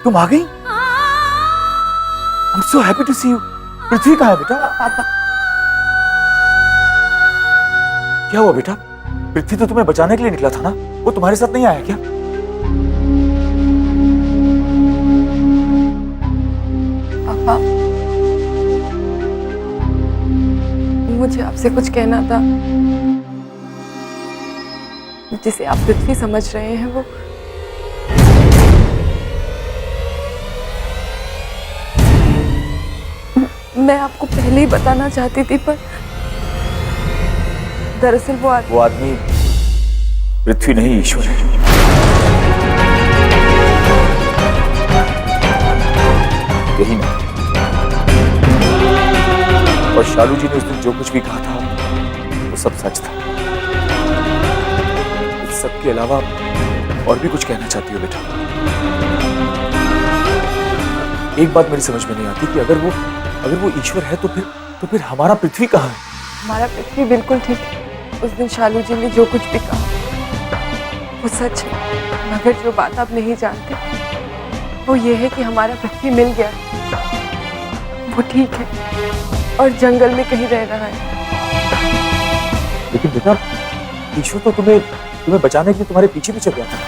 तुम आ गई? I'm so happy to see you. पृथ्वी कहाँ है बेटा? पापा, क्या हुआ बेटा? पृथ्वी तो तुम्हें बचाने के लिए निकला था ना? वो तुम्हारे साथ नहीं आया क्या? पापा, मुझे आपसे कुछ कहना था। जिसे आप पृथ्वी समझ रहे हैं वो मैं आपको पहले ही बताना चाहती थी, पर दरअसल वो आदमी पृथ्वी नहीं, ईश्वर है। यही ना? और शालू जी ने उस दिन जो कुछ भी कहा था वो सब सच था। इस सब के अलावा और भी कुछ कहना चाहती हो बेटा? एक बात मेरी समझ में नहीं आती कि अगर वो ईश्वर है तो फिर हमारा पृथ्वी कहाँ है? हमारा पृथ्वी बिल्कुल ठीक है। उस दिन शालू जी ने जो कुछ भी कहा वो सच है, मगर जो बात आप नहीं जानते वो ये है कि हमारा पृथ्वी मिल गया है। वो ठीक है और जंगल में कहीं रह रहा है। लेकिन बेटा, ईश्वर तो तुम्हें बचाने के लिए तुम्हारे पीछे भी चल गया था।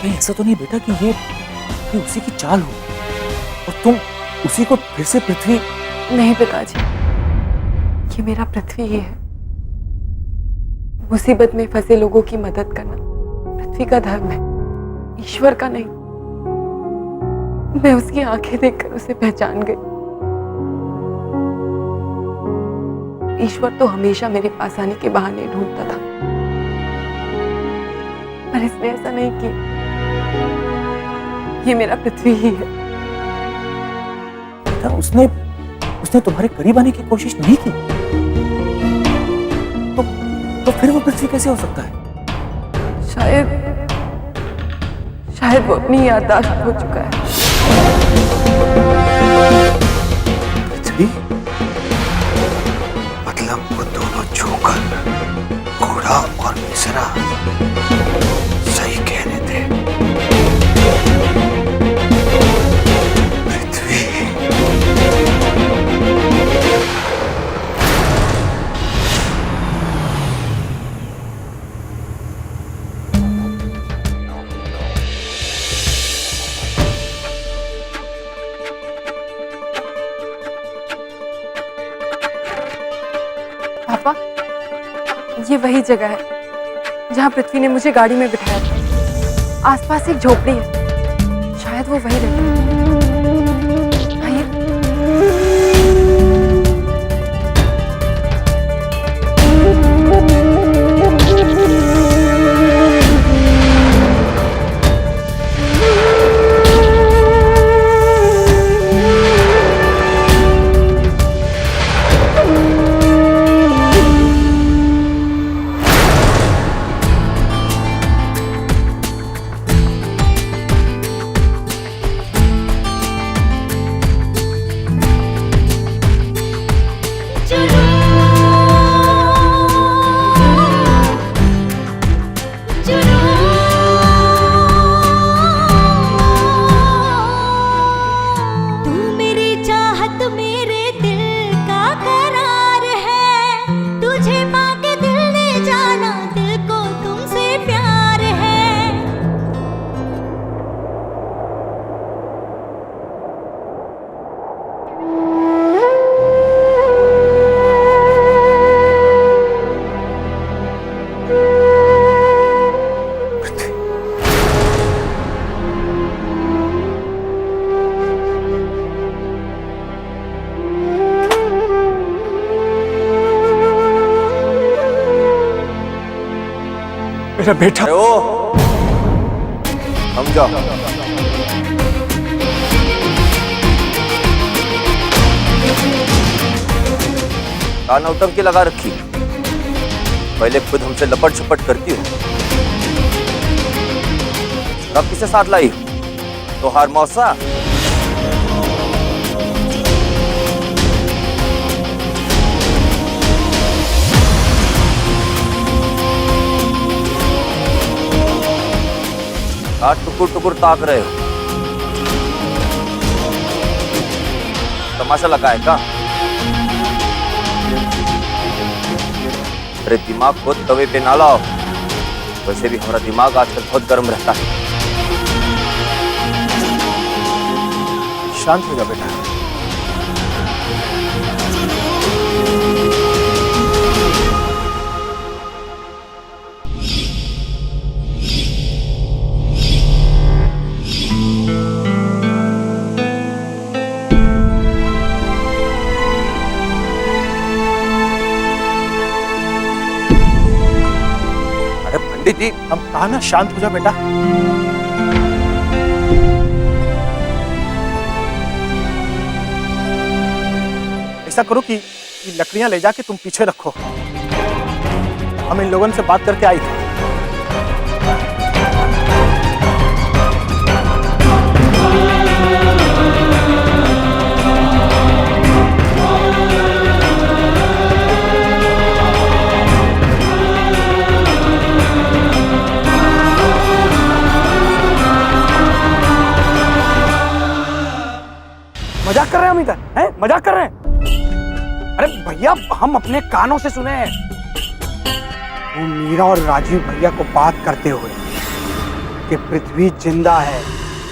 कहीं ऐसा तो नहीं बेटा कि ये उसी की चाल हो और तुम उसी को फिर से पृथ्वी? नहीं पिताजी, ये मेरा पृथ्वी ही है। मुसीबत में फंसे लोगों की मदद करना पृथ्वी का धर्म है, ईश्वर का नहीं। मैं उसकी आंखें देखकर उसे पहचान गई। ईश्वर तो हमेशा मेरे पास आने के बहाने ढूंढता था, पर इसने ऐसा नहीं किया। ये मेरा पृथ्वी ही है। उसने तुम्हारे करीब आने की कोशिश नहीं की तो फिर वो पृथ्वी कैसे हो सकता है? शायद वो अपनी याददाश्त हो चुका है। पृथ्वी? मतलब वो दोनों जोकर, घोड़ा और मिसरा सही कह रहे थे। पृथ्वी पापा, ये वही जगह है जहाँ पृथ्वी ने मुझे गाड़ी में बिठाया था। आसपास एक झोपड़ी है, शायद वो वही रहती है। आइए। मेरा बेटा। ओ, हम जा। कान उत्तम की लगा रखी, पहले खुद हमसे लपट छपट करती हो, अब किसे साथ लाई? तो हार मौसा। का टुकुर टुकुर ताक रहे हो? तमाशा लगा है का? अरे दिमाग को तवे पे ना लाओ। वैसे भी हमारा दिमाग आजकल बहुत गर्म रहता है। शांत हो जा बेटा। पंडित जी, हम कहा ना शांत हो जा बेटा। ऐसा करो कि लकड़ियां ले जाके तुम पीछे रखो। हम इन लोगों से बात करके आई थे। मजाक कर रहे हैं हम इधर? हैं? मजाक कर रहे हैं? अरे भैया, हम अपने कानों से सुने हैं वो मीरा और राजीव भैया को बात करते हुए कि पृथ्वी जिंदा है,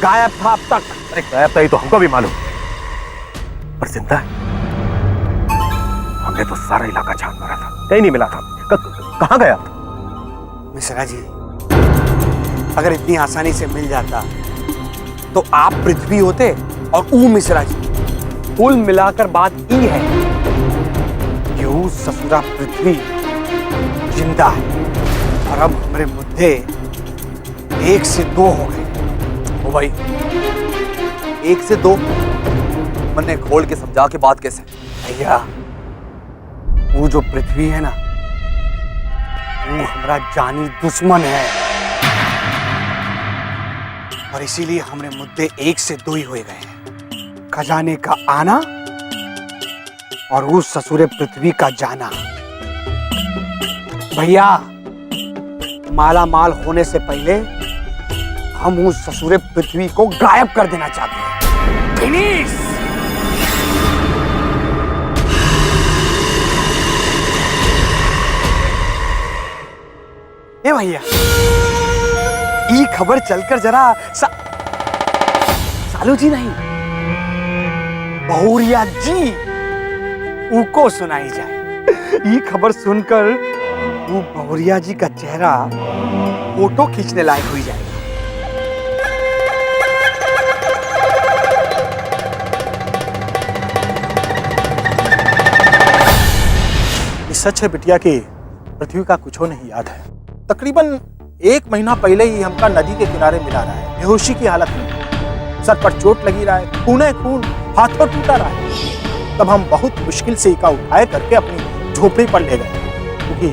गायब था अब तक। अरे गायब था ये तो हमको भी मालूम, पर जिंदा है? हमने तो सारा इलाका छान मारा था, कहीं नहीं मिला था। कहाँ गया? मिश्रा जी, अगर इतनी आसानी से मिल जाता तो आप पृथ्वी होते और ऊ मिश्रा जी। कुल मिलाकर बात ई है कि ऊ ससुरा पृथ्वी जिंदा है और अब हमारे मुद्दे 1 से 2 हो गए। ओ भाई, 1 से 2 मैंने खोल के समझा के बात कैसे? भैया, वो जो पृथ्वी है ना, वो हमारा जानी दुश्मन है और इसीलिए हमारे मुद्दे 1 से 2 ही हो गए हैं। खजाने का आना और उस ससुरे पृथ्वी का जाना। भैया, माला माल होने से पहले हम उस ससुरे पृथ्वी को गायब कर देना चाहते हैं। फिनिश। ए भैया, ये खबर चलकर जरा सालू जी नहीं, बहुरिया जी उको सुनाई जाए। ये खबर सुनकर वो बहुरिया जी का चेहरा फोटो खींचने लायक हुई जाएगा। ये सच है बिटिया कि पृथ्वी का कुछ नहीं याद है। तकरीबन 1 महीना पहले ही हमका नदी के किनारे मिला रहा है, बेहोशी की हालत में, सर पर चोट लगी रहा है, खूने खून, हाथों टूटा रहा है। तब हम बहुत मुश्किल से इका उठाए करके अपनी झोपड़ी पर ले गए, क्योंकि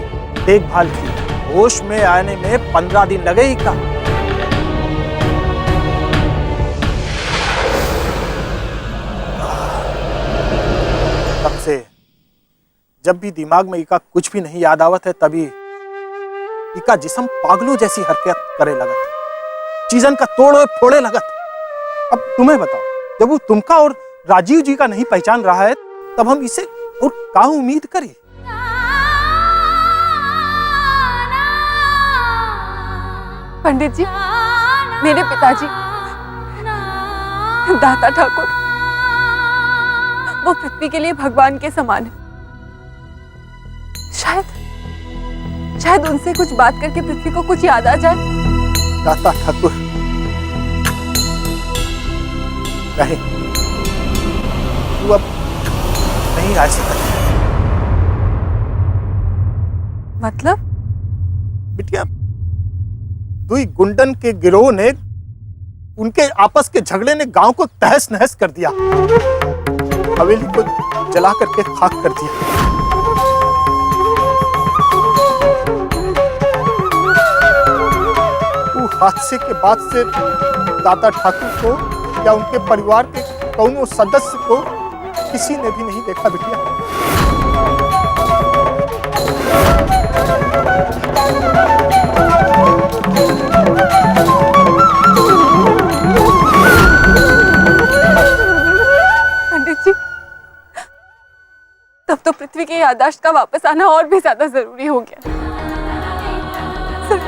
देखभाल की। होश में आने में 15 दिन लगे इका। तब से जब भी दिमाग में इका कुछ भी नहीं याद आवत है, तभी इका जिस्म पागलों जैसी हरकत करे लगत, चीजन का तोड़े फोड़े लगत। अब तुम्हें बताओ, जब वो तुमका और राजीव जी का नहीं पहचान रहा है, तब हम इसे और क्या उम्मीद करें? पंडित जी, मेरे पिताजी दाता ठाकुर, वो पृथ्वी के लिए भगवान के समान है। शायद उनसे कुछ बात करके पृथ्वी को कुछ याद आ जाए। दाता ठाकुर रहे, तू अब नहीं आ सकता। मतलब? बिटिया, दुई गुंडन के गिरोह ने, उनके आपस के झगड़े ने गांव को तहस नहस कर दिया, हवेली को जला करके खाक कर दिया। वो हादसे के बाद से दाता ठाकुर को या उनके परिवार के कौनो सदस्य को किसी ने भी नहीं देखा बिटिया। तो पृथ्वी की याददाश्त का वापस आना और भी ज्यादा जरूरी हो गया। सिर्फ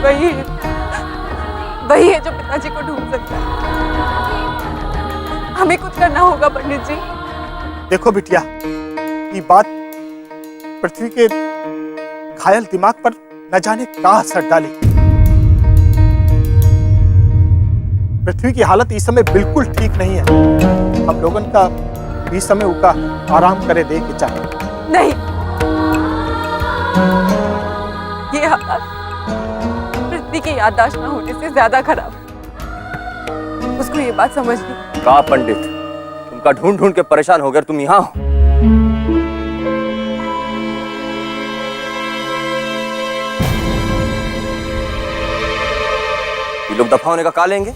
वही है जो पिताजी को ढूंढ सकता है। हमें कुछ करना होगा पंडित जी। देखो बिटिया, ये बात पृथ्वी के घायल दिमाग पर न जाने क्या असर डाली। पृथ्वी की हालत इस समय बिल्कुल ठीक नहीं है। हम लोगन का इस समय उका आराम करे दे के चाहिए। नहीं, ये हालत पृथ्वी की याददाश्त न होने से ज्यादा खराब है। उसको ये बात समझनी। कहा पंडित, तुमका ढूंढ ढूंढ के परेशान हो गए, तुम यहाँ हो। ये लोग दफा होने का का लेंगे?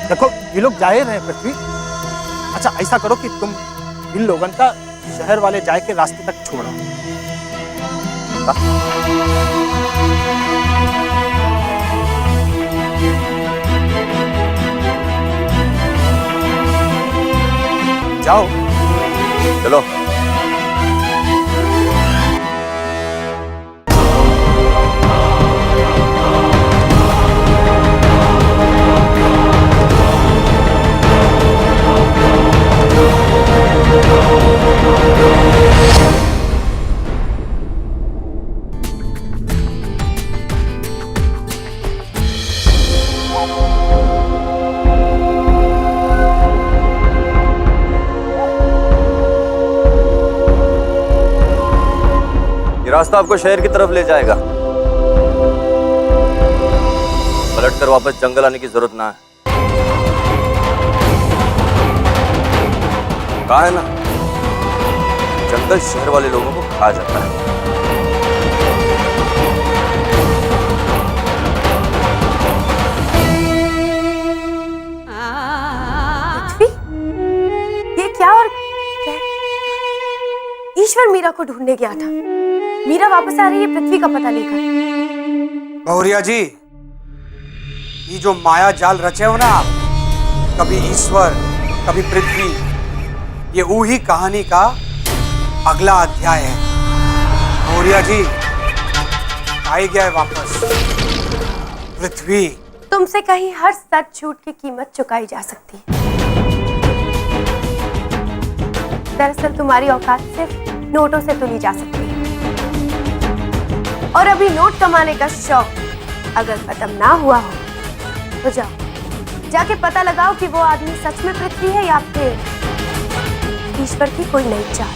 देखो ये लोग जाए रहे पृथ्वी। अच्छा ऐसा करो कि तुम इन लोगन का शहर वाले जाए के रास्ते तक छोड़ो। जाओ चलो। रास्ता आपको शहर की तरफ ले जाएगा। पलट कर वापस जंगल आने की जरूरत ना है। कहा है ना, जंगल शहर वाले लोगों को खा जाता है। पृथ्वी, ये क्या और क्या? ईश्वर मीरा को ढूंढने गया था। मीरा वापस आ रही है पृथ्वी का पता लेकर। बहुरिया जी, ये जो माया जाल रचे हो ना आप, कभी ईश्वर कभी पृथ्वी, ये वही कहानी का अगला अध्याय है। बहुरिया जी आई गया है वापस पृथ्वी। तुमसे कहीं हर सच झूठ की कीमत चुकाई जा सकती है। दरअसल तुम्हारी औकात सिर्फ नोटों से तुली जा सकती है। और अभी नोट कमाने का शौक अगर खत्म ना हुआ हो तो जाके पता लगाओ कि वो आदमी सच में पृथ्वी है या फिर ईश्वर की कोई नई चाल।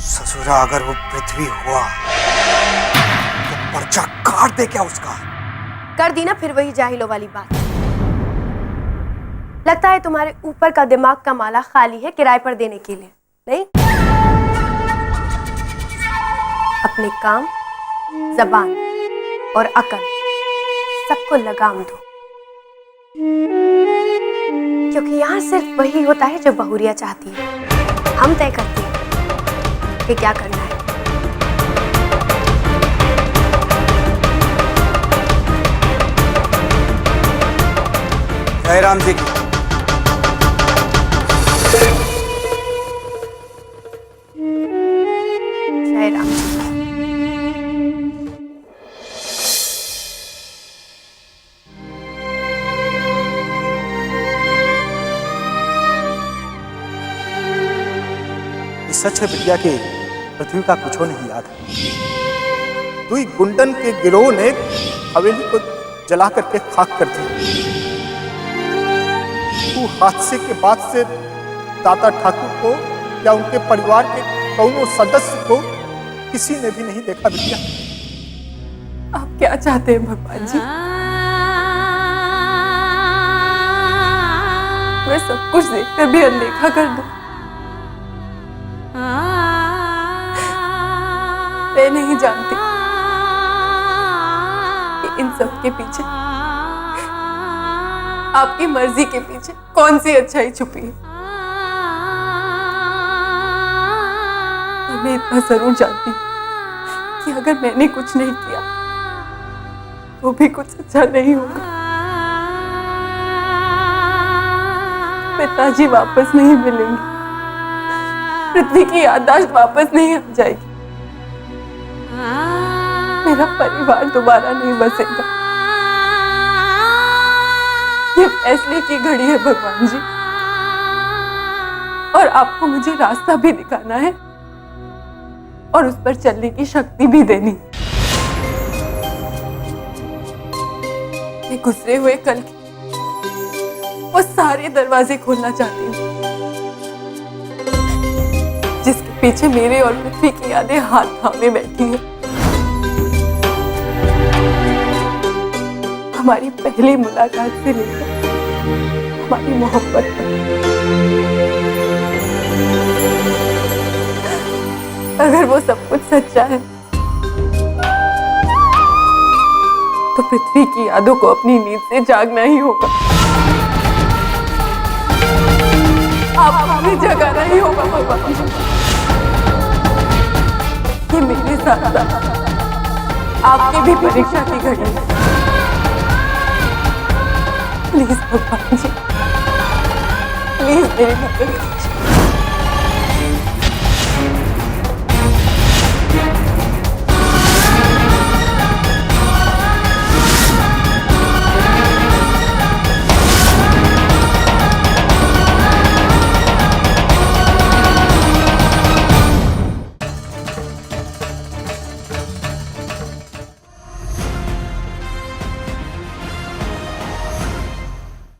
ससुरा अगर वो पृथ्वी हुआ तो पर्चा काट दे क्या उसका? कर दी ना फिर वही जाहिलों वाली बात। लगता है तुम्हारे ऊपर का दिमाग का माला खाली है किराए पर देने के लिए, नहीं? अपने काम, जबान और अकल सबको लगाम दो, क्योंकि यहाँ सिर्फ वही होता है जो बहुरिया चाहती है। हम तय करते हैं कि क्या करना है। जय राम जी की। जय राम जी। सच है बिटिया कि पृथ्वी का कुछ नहीं याद है। दुई गुंडन के गिरोह ने हवेली को जला करके खाक कर दी। तू हादसे के बाद से दादा ठाकुर को या उनके परिवार के कौनों सदस्य को किसी ने भी नहीं देखा बिटिया। आप क्या चाहते हैं भगवान जी? मैं सब कुछ देखकर भी अनदेखा कर दूं? मैं नहीं जानती कि इन सब के पीछे, आपकी मर्जी के पीछे कौन सी अच्छाई छुपी है। मैं इतना जरूर जानती हूँ कि अगर मैंने कुछ नहीं किया तो भी कुछ अच्छा नहीं होगा। पिताजी वापस नहीं मिलेंगे, पृथ्वी की याददाश्त वापस नहीं आ जाएगी, मेरा परिवार दोबारा नहीं बसेगा। ये फैसले की घड़ी है भगवान जी, और आपको मुझे रास्ता भी दिखाना है और उस पर चलने की शक्ति भी देनी। मैं गुजरे हुए कल के वो सारे दरवाजे खोलना चाहती हूँ जिसके पीछे मेरे और पृथ्वी की यादें हाथ थामे बैठी हैं। हमारी पहली मुलाकात से लेकर हमारी मोहब्बत तक। अगर वो सब कुछ सच्चा है तो पृथ्वी की यादों को अपनी नींद से जागना ही होगा। आप हमें जगाना ही होगा भगवान जी। ये मेरे साथ आपकी भी परीक्षा की घड़ी है। प्लीज भगवान जी, प्लीज मेरी मदद